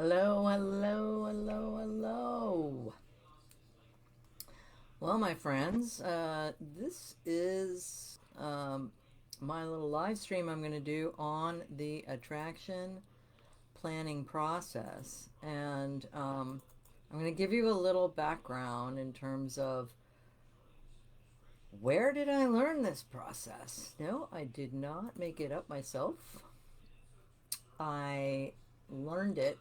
Hello, hello, hello, hello. Well, my friends, this is my little live stream I'm going to do on the attraction planning process. And I'm going to give you a little background in terms of where did I learn this process? No, I did not make it up myself. I learned it.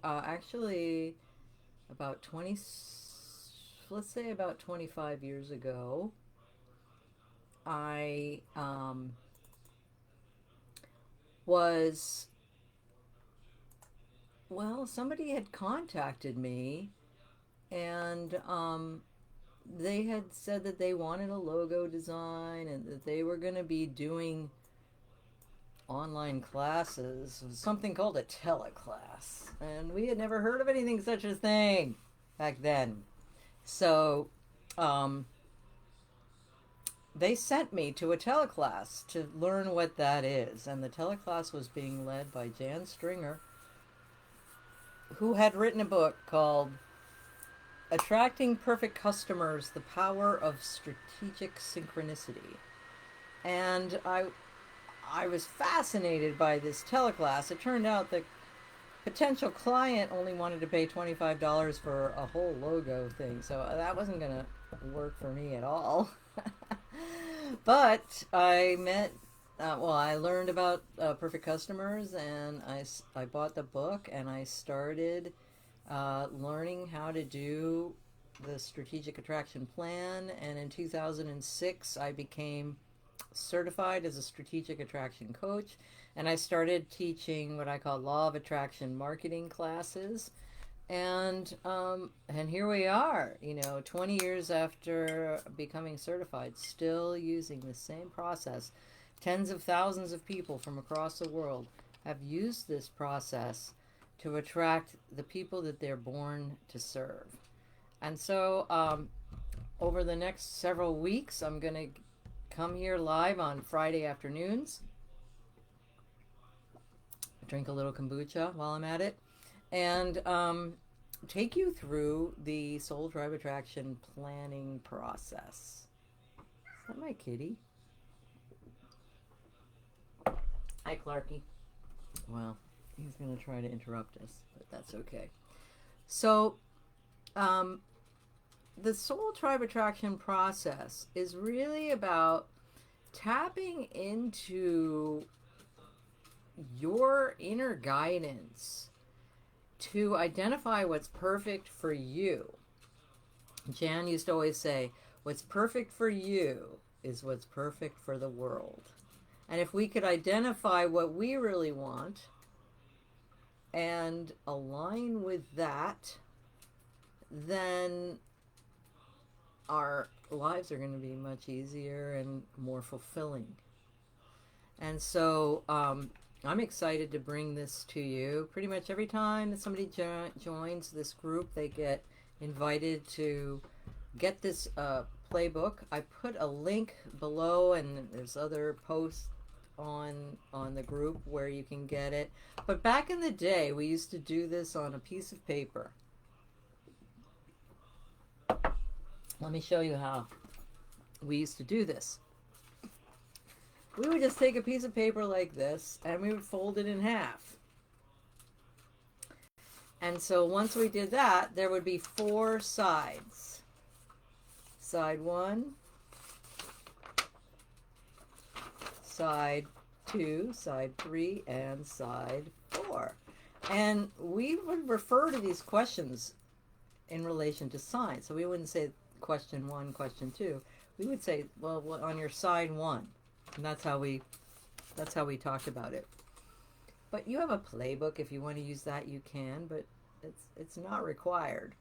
Actually, about 20, let's say about 25 years ago, I was, well, somebody had contacted me and they had said that they wanted a logo design and that they were going to be doing online classes, something called a teleclass. And we had never heard of anything such a thing back then. So, um, they sent me to a teleclass to learn what that is. And the teleclass was being led by Jan Stringer, who had written a book called Attracting Perfect Customers, The Power of Strategic Synchronicity. And I was fascinated by this teleclass. It turned out the potential client only wanted to pay $25 for a whole logo thing. So that wasn't going to work for me at all. But I met, I learned about Perfect Customers, and I bought the book and I started learning how to do the strategic attraction plan. And in 2006, I became certified as a strategic attraction coach, and I started teaching what I call law of attraction marketing classes. And here we are, 20 years after becoming certified, still using the same process. Tens of thousands of people from across the world have used this process to attract the people that they're born to serve. And so, over the next several weeks, I'm going to come here live on Friday afternoons, drink a little kombucha while I'm at it, and take you through the Soul Tribe Attraction planning process. Is that my kitty? Hi, Clarky. Well, he's going to try to interrupt us, but that's okay. So, um, the Soul Tribe Attraction process is really about tapping into your inner guidance to identify what's perfect for you. Jan used to always say, what's perfect for you is what's perfect for the world. And if we could identify what we really want and align with that, then our lives are going to be much easier and more fulfilling. And so I'm excited to bring this to you. Pretty much every time that somebody joins this group, they get invited to get this playbook. I put a link below, and there's other posts on the group where you can get it. But back in the day, we used to do this on a piece of paper. Let me show you how we used to do this. We would just take a piece of paper like this and we would fold it in half. And so once we did that, there would be 4 sides. Side 1, side 2, side 3, and side 4. And we would refer to these questions in relation to signs. So we wouldn't say question 1, question 2. We would say, well, on your side 1. And that's how we talked about it. But you have a playbook. If you want to use that, you can, but it's not required.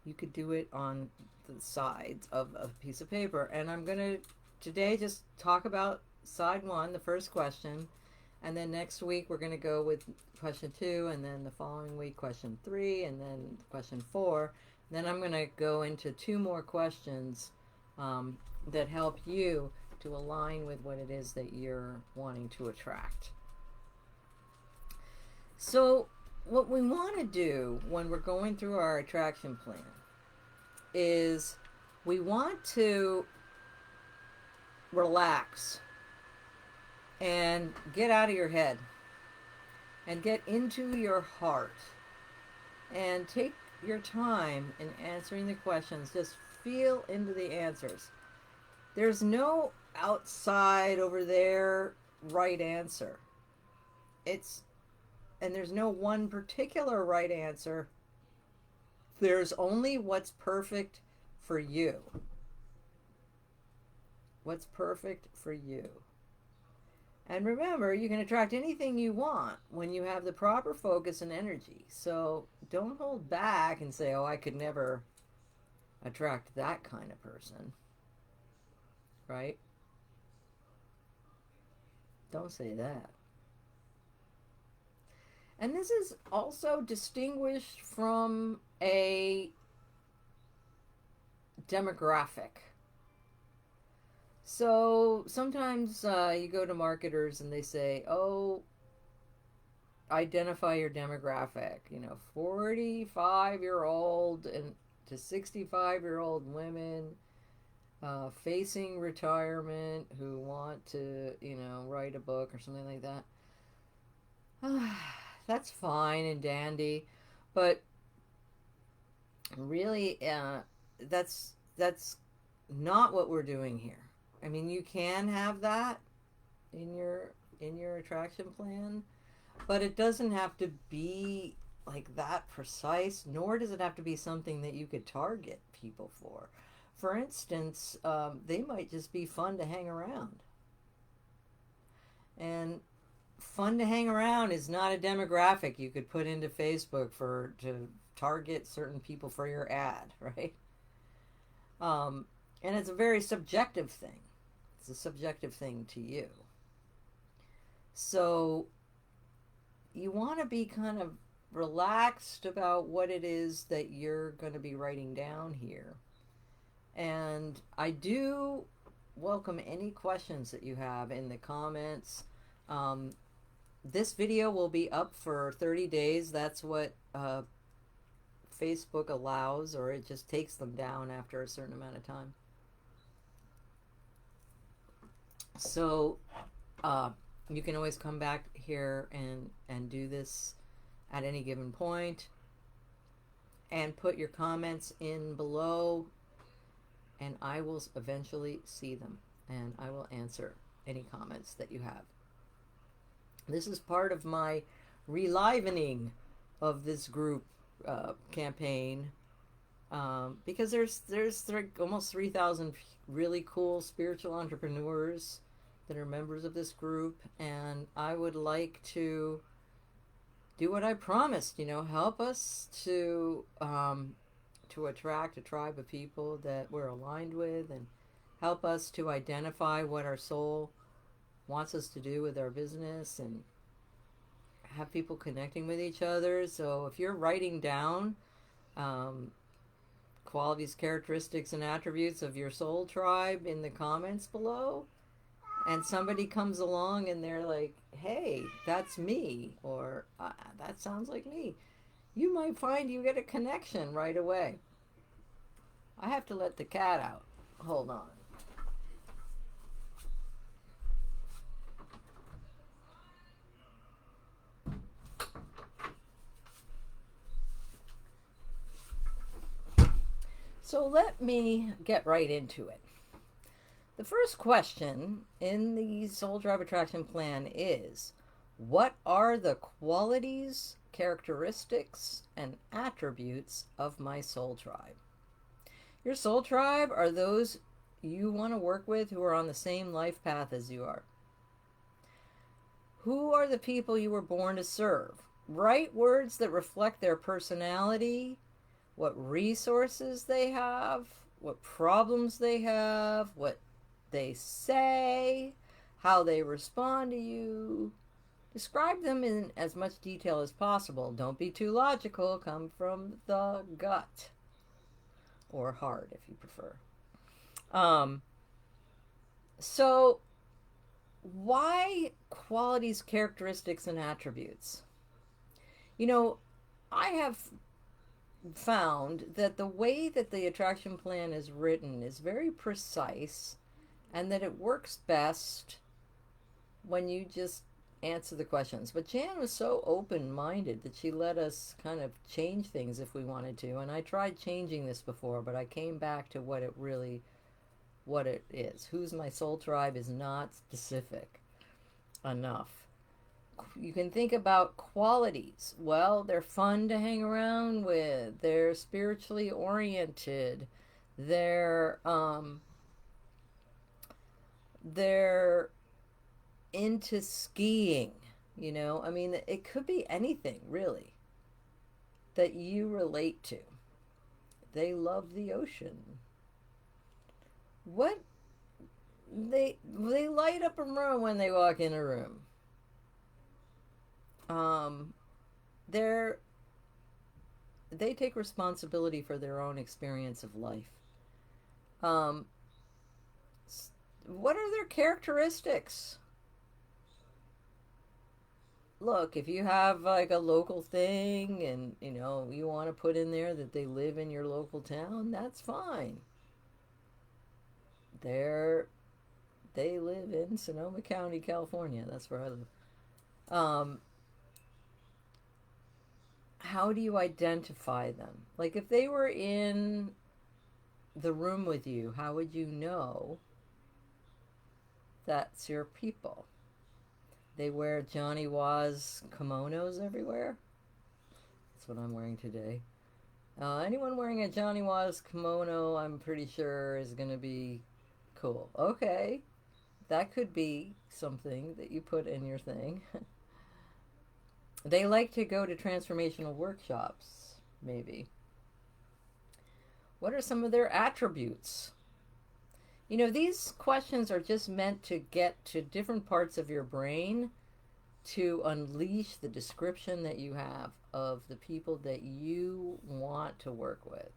You could do it on the sides of a piece of paper. And I'm going to today just talk about side 1, the first question, and then next week we're going to go with question 2, and then the following week question 3, and then question 4. Then I'm going to go into 2 more questions that help you to align with what it is that you're wanting to attract. So, what we want to do when we're going through our attraction plan is we want to relax and get out of your head and get into your heart and take your time in answering the questions. Just feel into the answers. There's no outside over there right answer. It's and there's no one particular right answer. There's only what's perfect for you. What's perfect for you. And remember, you can attract anything you want when you have the proper focus and energy. So don't hold back and say, oh, I could never attract that kind of person. Right? Don't say that. And this is also distinguished from a demographic. So sometimes you go to marketers and they say, oh, identify your demographic, 45-year-old and to 65-year-old women facing retirement who want to, write a book or something like that. That's fine and dandy, but really, that's not what we're doing here. I mean, you can have that in your attraction plan, but it doesn't have to be like that precise, nor does it have to be something that you could target people for. For instance, they might just be fun to hang around. And fun to hang around is not a demographic you could put into Facebook to target certain people for your ad, right? And it's a very subjective thing. It's a subjective thing to you. So you want to be kind of relaxed about what it is that you're going to be writing down here. And I do welcome any questions that you have in the comments. This video will be up for 30 days. That's what Facebook allows, or it just takes them down after a certain amount of time. So you can always come back here and do this at any given point, and put your comments in below, and I will eventually see them, and I will answer any comments that you have. This is part of my relivening of this group campaign, because there's almost 3,000 really cool spiritual entrepreneurs that are members of this group, and I would like to do what I promised, help us to attract a tribe of people that we're aligned with, and help us to identify what our soul wants us to do with our business, and have people connecting with each other. So if you're writing down qualities, characteristics, and attributes of your soul tribe in the comments below, and somebody comes along and they're like, hey, that's me, or that sounds like me, you might find you get a connection right away. I have to let the cat out. Hold on. So let me get right into it. The first question in the Soul Tribe Attraction Plan is, what are the qualities, characteristics, and attributes of my soul tribe? Your soul tribe are those you want to work with who are on the same life path as you are. Who are the people you were born to serve? Write words that reflect their personality, what resources they have, what problems they have, what they say, how they respond to you. Describe them in as much detail as possible. Don't be too logical. Come from the gut, or heart if you prefer. So why qualities, characteristics, and attributes? You know, I have found that the way that the attraction plan is written is very precise and that it works best when you just answer the questions. But Jan was so open minded that she let us kind of change things if we wanted to. And I tried changing this before, but I came back to what it is. Who's my soul tribe is not specific enough. You can think about qualities. Well, they're fun to hang around with. They're spiritually oriented. They're they're into skiing. I mean, it could be anything really that you relate to. They love the ocean. What they light up a room when they walk in a room. Um, they're they take responsibility for their own experience of life. Um, what are their characteristics? Look, if you have like a local thing and you want to put in there that they live in your local town, that's fine. They're they live in Sonoma County, California. That's where I live. Um, how do you identify them? Like if they were in the room with you, how would you know that's your people? They wear Johnny Waz kimonos everywhere. That's what I'm wearing today. Anyone wearing a Johnny Waz kimono, I'm pretty sure, is going to be cool. Okay, that could be something that you put in your thing. They like to go to transformational workshops, maybe. What are some of their attributes? These questions are just meant to get to different parts of your brain to unleash the description that you have of the people that you want to work with.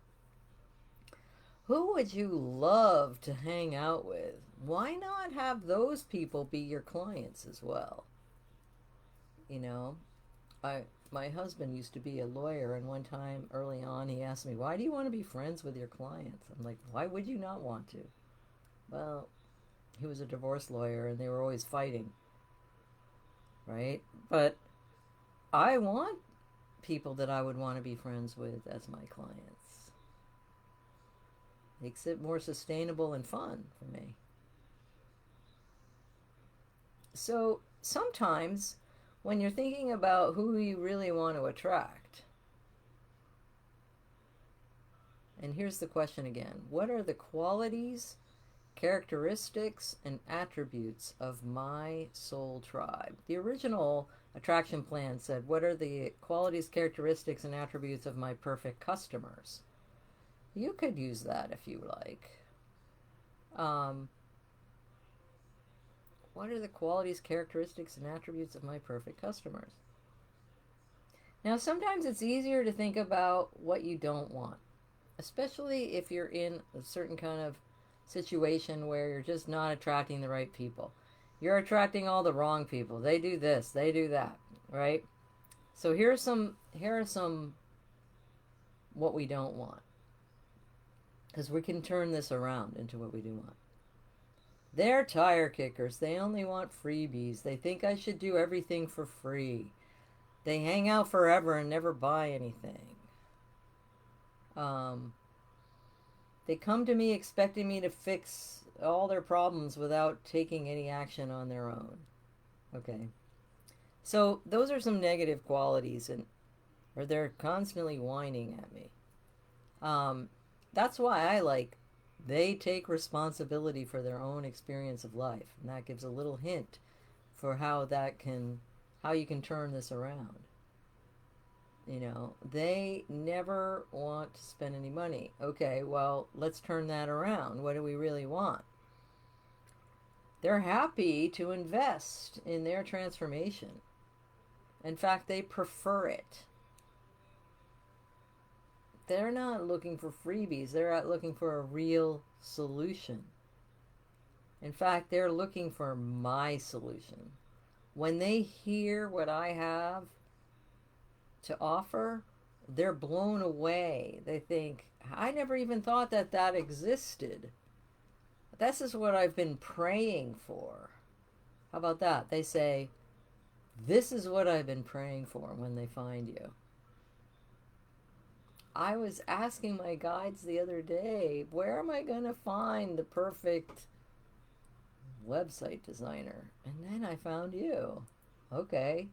Who would you love to hang out with? Why not have those people be your clients as well? You know, I my husband used to be a lawyer, and one time early on he asked me, "Why do you want to be friends with your clients?" I'm like, "Why would you not want to?" Well, he was a divorce lawyer and they were always fighting, right? But I want people that I would want to be friends with as my clients. Makes it more sustainable and fun for me. So sometimes when you're thinking about who you really want to attract, and here's the question again: what are the qualities, characteristics, and attributes of my soul tribe? The original attraction plan said, what are the qualities, characteristics, and attributes of my perfect customers? You could use that if you like. Um, what are the qualities, characteristics, and attributes of my perfect customers? Now, sometimes it's easier to think about what you don't want, especially if you're in a certain kind of situation where you're just not attracting the right people. You're attracting all the wrong people. They do this, they do that, right? So here are some what we don't want, because we can turn this around into what we do want. They're tire kickers. They only want freebies. They think I should do everything for free. They hang out forever and never buy anything. Um, they come to me expecting me to fix all their problems without taking any action on their own. Okay. So those are some negative qualities, and or they're constantly whining at me. Um, that's why I like they take responsibility for their own experience of life, and that gives a little hint for how you can turn this around. They never want to spend any money. Okay, well, let's turn that around. What do we really want? They're happy to invest in their transformation. In fact, they prefer it. They're not looking for freebies, they're out looking for a real solution. In fact, they're looking for my solution. When they hear what I have, to offer, they're blown away. They think, I never even thought that that existed. This is what I've been praying for. How about that? They say, this is what I've been praying for when they find you. I was asking my guides the other day, where am I going to find the perfect website designer? And then I found you. Okay.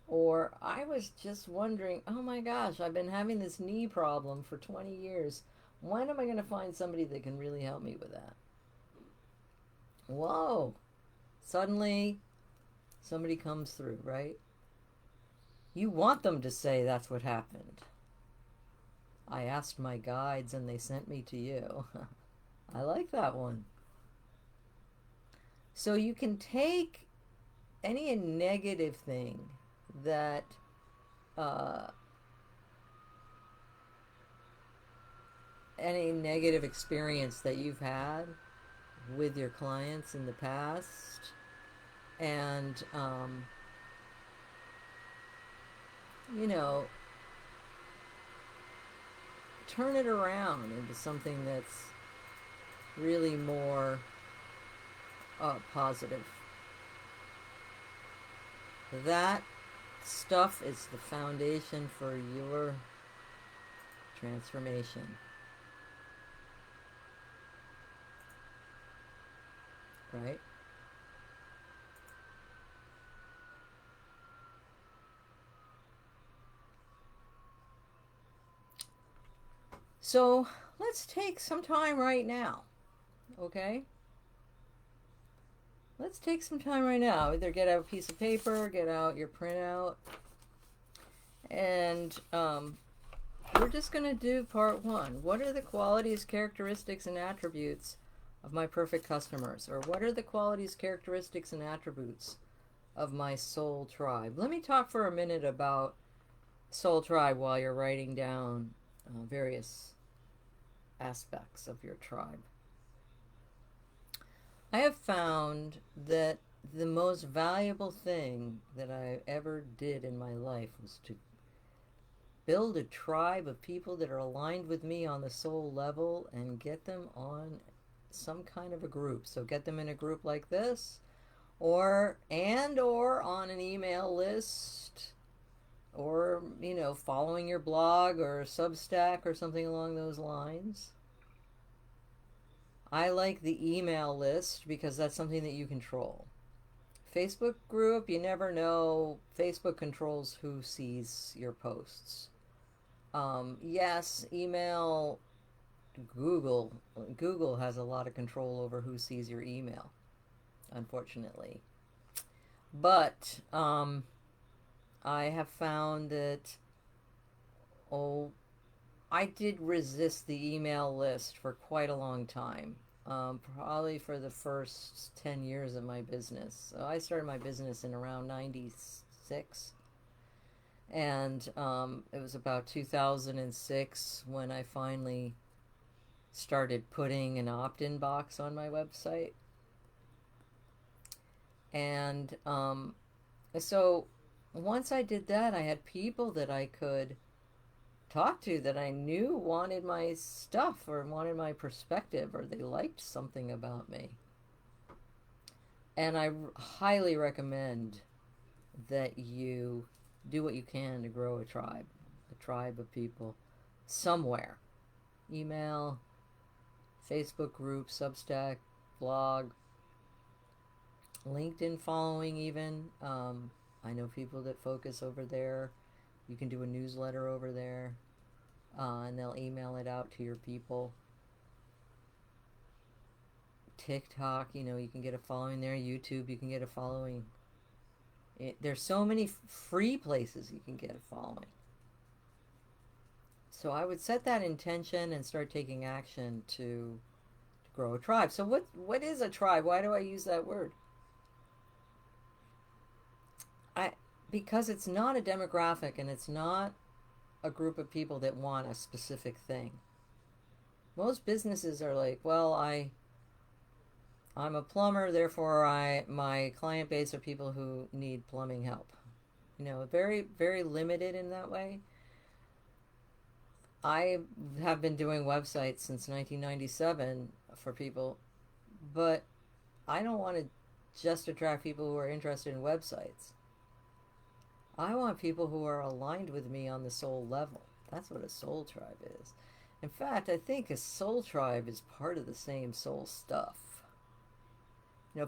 Or I was just wondering, oh my gosh, I've been having this knee problem for 20 years. When am I going to find somebody that can really help me with that? Whoa. Suddenly, somebody comes through, right? You want them to say that's what happened. I asked my guides and they sent me to you. I like that one. So you can take any negative thing that any negative experience that you've had with your clients in the past, and you know, turn it around into something that's really more positive. That stuff is the foundation for your transformation. Right? So let's take some time right now, okay? Let's take some time right now. Either get out a piece of paper, get out your printout, and we're just going to do part one. What are the qualities, characteristics, and attributes of my perfect customers? Or what are the qualities, characteristics, and attributes of my soul tribe? Let me talk for a minute about soul tribe while you're writing down various aspects of your tribe. I have found that the most valuable thing that I ever did in my life was to build a tribe of people that are aligned with me on the soul level and get them on some kind of a group. So get them in a group like this, or on an email list, or following your blog or Substack or something along those lines. I like the email list because that's something that you control. Facebook group, you never know. Facebook controls who sees your posts. Yes, email, Google. Google has a lot of control over who sees your email, unfortunately. But I have found that, I did resist the email list for quite a long time, probably for the first 10 years of my business. So I started my business in around 96, and it was about 2006 when I finally started putting an opt-in box on my website. And so once I did that, I had people that I could talk to that I knew wanted my stuff or wanted my perspective, or they liked something about me. And I highly recommend that you do what you can to grow a tribe of people somewhere. Email, Facebook group, Substack, blog, LinkedIn following even. I know people that focus over there. You can do a newsletter over there, and they'll email it out to your people. TikTok, you can get a following there. YouTube, you can get a following. There's so many free places you can get a following. So I would set that intention and start taking action to grow a tribe. So what is a tribe? Why do I use that word? Because it's not a demographic, and it's not a group of people that want a specific thing. Most businesses are like, well, I'm a plumber, therefore my client base are people who need plumbing help. very, very limited in that way. I have been doing websites since 1997 for people, but I don't want to just attract people who are interested in websites. I want people who are aligned with me on the soul level. That's what a soul tribe is. In fact, I think a soul tribe is part of the same soul stuff.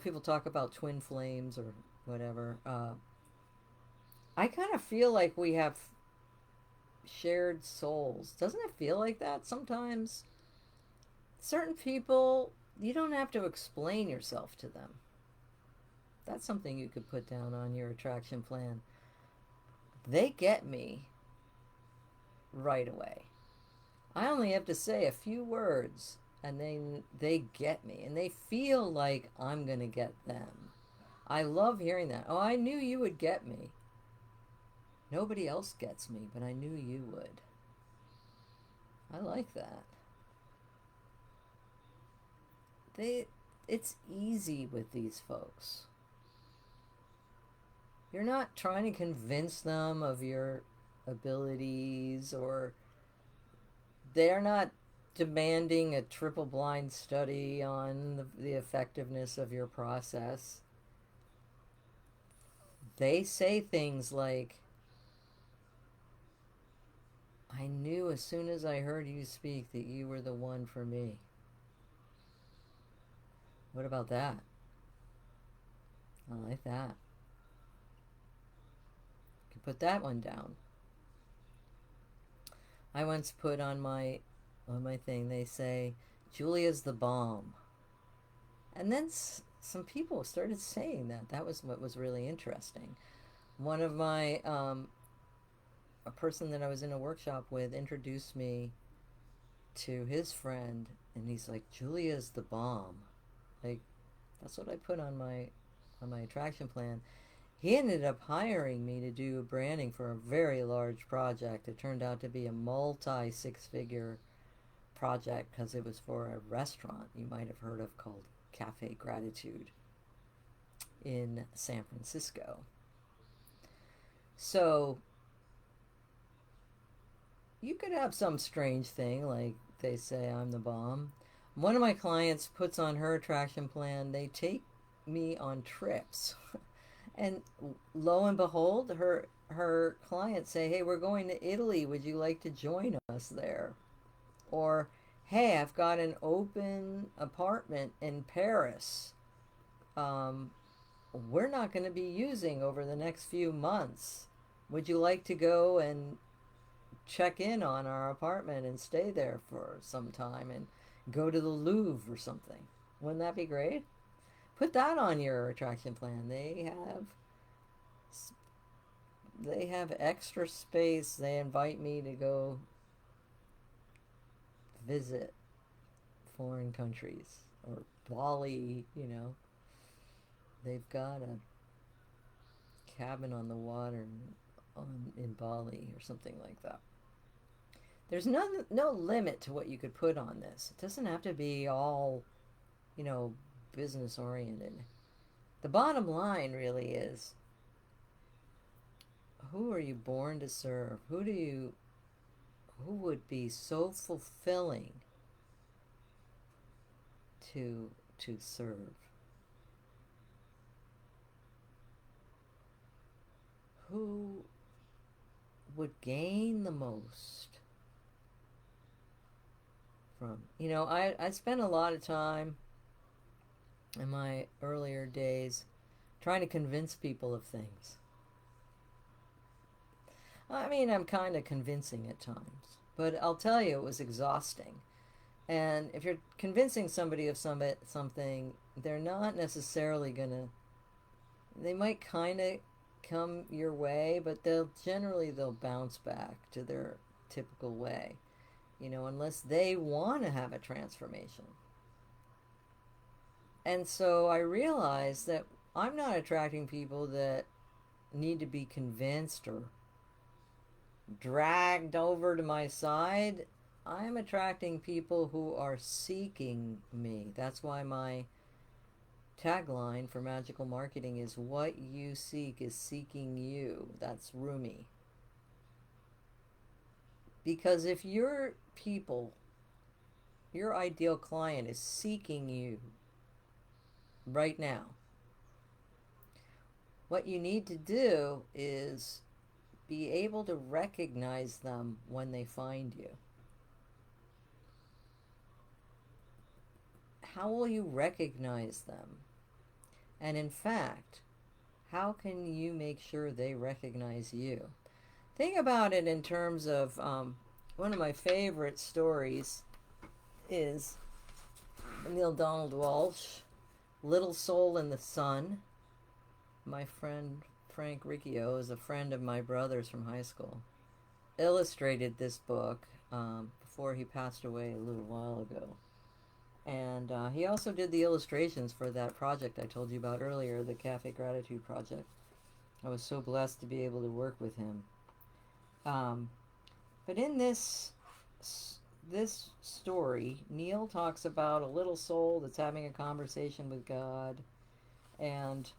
People talk about twin flames or whatever. I kind of feel like we have shared souls. Doesn't it feel like that sometimes? Certain people, you don't have to explain yourself to them. That's something you could put down on your attraction plan. They get me right away. I only have to say a few words and they get me and they feel like I'm going to get them. I love hearing that. Oh, I knew you would get me. Nobody else gets me, but I knew you would. I like that. They it's easy with these folks. You're not trying to convince them of your abilities, or they're not demanding a triple blind study on the effectiveness of your process. They say things like, I knew as soon as I heard you speak that you were the one for me. What about that? I like that. You can put that one down. I once put on my thing, they say, Julia's the bomb. And then some people started saying that. That was what was really interesting. One of my, a person that I was in a workshop with introduced me to his friend, and he's like, Julia's the bomb. Like, that's what I put on my attraction plan. He ended up hiring me to do branding for a very large project. It turned out to be a multi six figure project because it was for a restaurant you might have heard of called Cafe Gratitude in San Francisco. So you could have some strange thing like they say I'm the bomb. One of my clients puts on her attraction plan, they take me on trips. And lo and behold, her clients say, "Hey, we're going to Italy. Would you like to join us there?" Or, "Hey, I've got an open apartment in Paris. Um, we're not going to be using over the next few months. Would you like to go and check in on our apartment and stay there for some time and go to the Louvre or something?" Wouldn't that be great? Put that on your attraction plan. They have extra space. They invite me to go visit foreign countries or Bali. They've got a cabin on the water in Bali or something like that. There's no limit to what you could put on this. It doesn't have to be all, you know, business oriented. The bottom line really is, who are you born to serve? Who would be so fulfilling to serve? Who would gain the most from? I spent a lot of time in my earlier days trying to convince people of things. I mean, I'm kind of convincing at times, but I'll tell you, it was exhausting. And if you're convincing somebody of something, they're not necessarily gonna. They might kind of come your way, but they'll bounce back to their typical way. Unless they want to have a transformation. And so I realized that I'm not attracting people that need to be convinced or dragged over to my side. I'm attracting people who are seeking me. That's why my tagline for Magical Marketing is "What you seek is seeking you." That's Rumi. Because if your people, your ideal client is seeking you right now, what you need to do is be able to recognize them when they find you. How will you recognize them? And in fact, how can you make sure they recognize you? Think about it in terms of one of my favorite stories is Neale Donald Walsch, Little Soul in the Sun. My friend Frank Riccio is a friend of my brother's from high school. Illustrated this book before he passed away a little while ago. And he also did the illustrations for that project I told you about earlier, the Cafe Gratitude Project. I was so blessed to be able to work with him. But in this story, Neale talks about a little soul that's having a conversation with God. And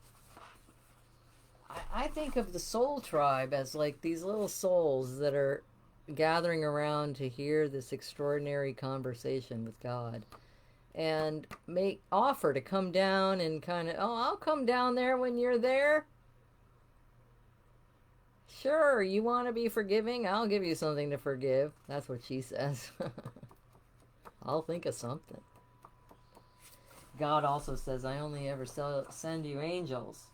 I think of the soul tribe as like these little souls that are gathering around to hear this extraordinary conversation with God. And make offer to come down and kind of, oh, I'll come down there when you're there. Sure, you want to be forgiving? I'll give you something to forgive. That's what she says. I'll think of something. God also says, I only ever send you angels.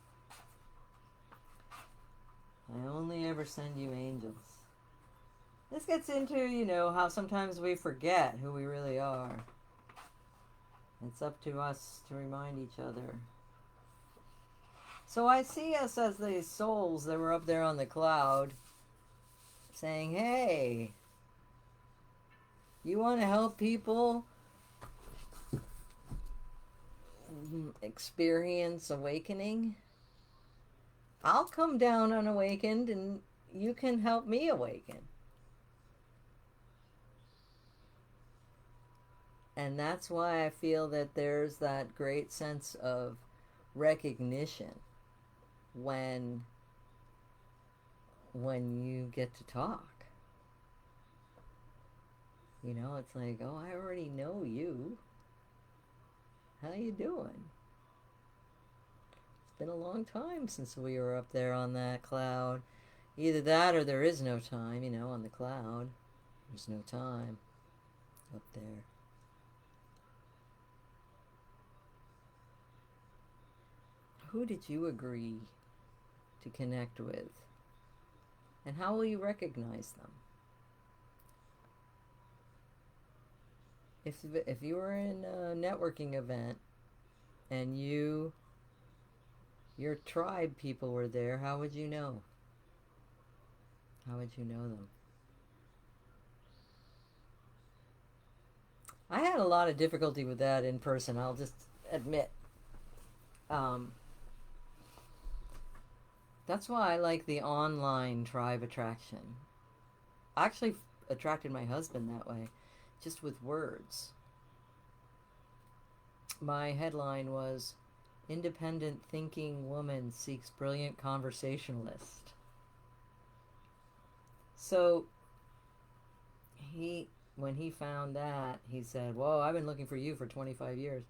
I only ever send you angels. This gets into, how sometimes we forget who we really are. It's up to us to remind each other. So I see us as these souls that were up there on the cloud saying, hey, you want to help people experience awakening? I'll come down unawakened and you can help me awaken. And that's why I feel that there's that great sense of recognition when you get to talk. It's like, oh, I already know you. How you doing? It's been a long time since we were up there on that cloud. Either that or there is no time, on the cloud. There's no time up there. Who did you agree to connect with? And how will you recognize them? If you were in a networking event and your tribe people were there, how would you know? How would you know them? I had a lot of difficulty with that in person, I'll just admit. That's why I like the online tribe attraction. I actually attracted my husband that way, just with words. My headline was, Independent Thinking Woman Seeks Brilliant Conversationalist. So, when he found that, he said, whoa, I've been looking for you for 25 years.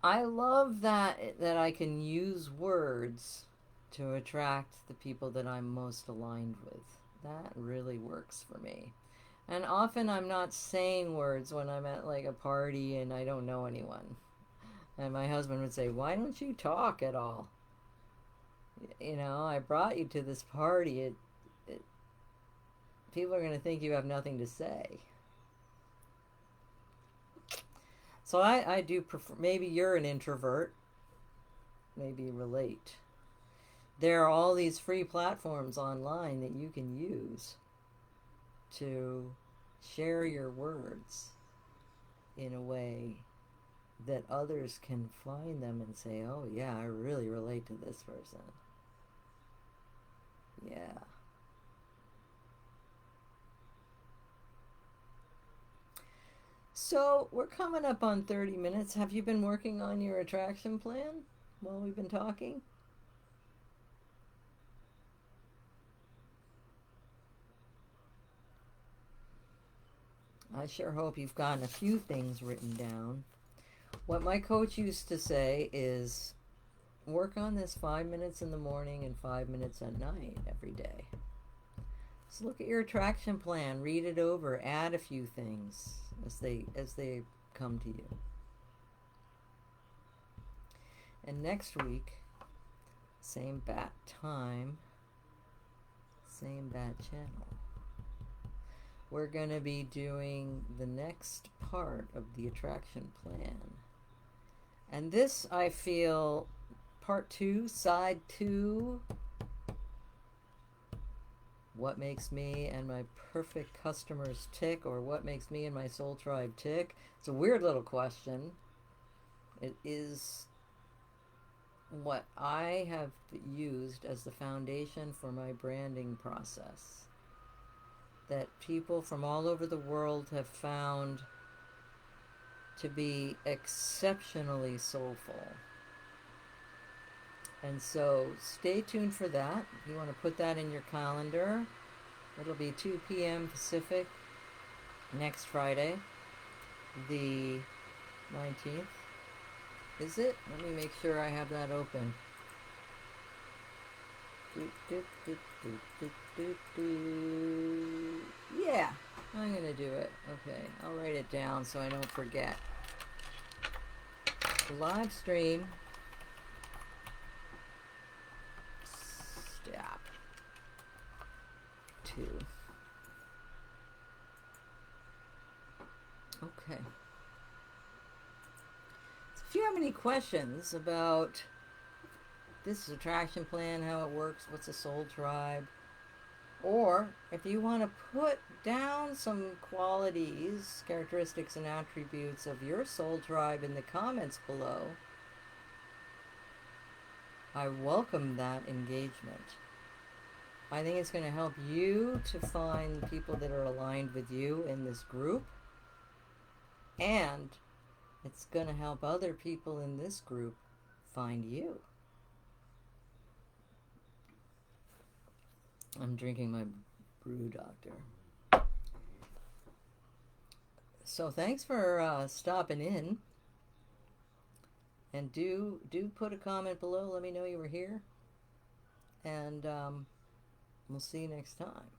I love that I can use words to attract the people that I'm most aligned with. That really works for me. And often I'm not saying words when I'm at like a party and I don't know anyone. And my husband would say, why don't you talk at all? I brought you to this party. People are going to think you have nothing to say. So I do prefer, maybe you're an introvert, maybe relate. There are all these free platforms online that you can use to share your words in a way that others can find them and say, oh yeah, I really relate to this person. Yeah. So we're coming up on 30 minutes. Have you been working on your attraction plan while we've been talking? I sure hope you've gotten a few things written down. What my coach used to say is work on this 5 minutes in the morning and 5 minutes at night every day. So look at your attraction plan, read it over, add a few things as they come to you. And next week, same bat time, same bat channel, we're going to be doing the next part of the attraction plan. And this, I feel, part 2, side 2, what makes me and my perfect customers tick, or what makes me and my soul tribe tick. It's a weird little question. It is what I have used as the foundation for my branding process, that people from all over the world have found to be exceptionally soulful. And so stay tuned for that. If you want to put that in your calendar, it'll be 2 p.m. Pacific next Friday, the 19th. Is it? Let me make sure I have that open. Yeah, I'm going to do it. Okay, I'll write it down so I don't forget. Live stream. Step 2. Okay. So if you have any questions about this attraction plan, how it works, what's a soul tribe, or if you want to put down some qualities, characteristics, and attributes of your soul tribe in the comments below, I welcome that engagement. I think it's going to help you to find people that are aligned with you in this group, and it's going to help other people in this group find you. I'm drinking my brew, doctor. So thanks for stopping in. And do put a comment below. Let me know you were here. And we'll see you next time.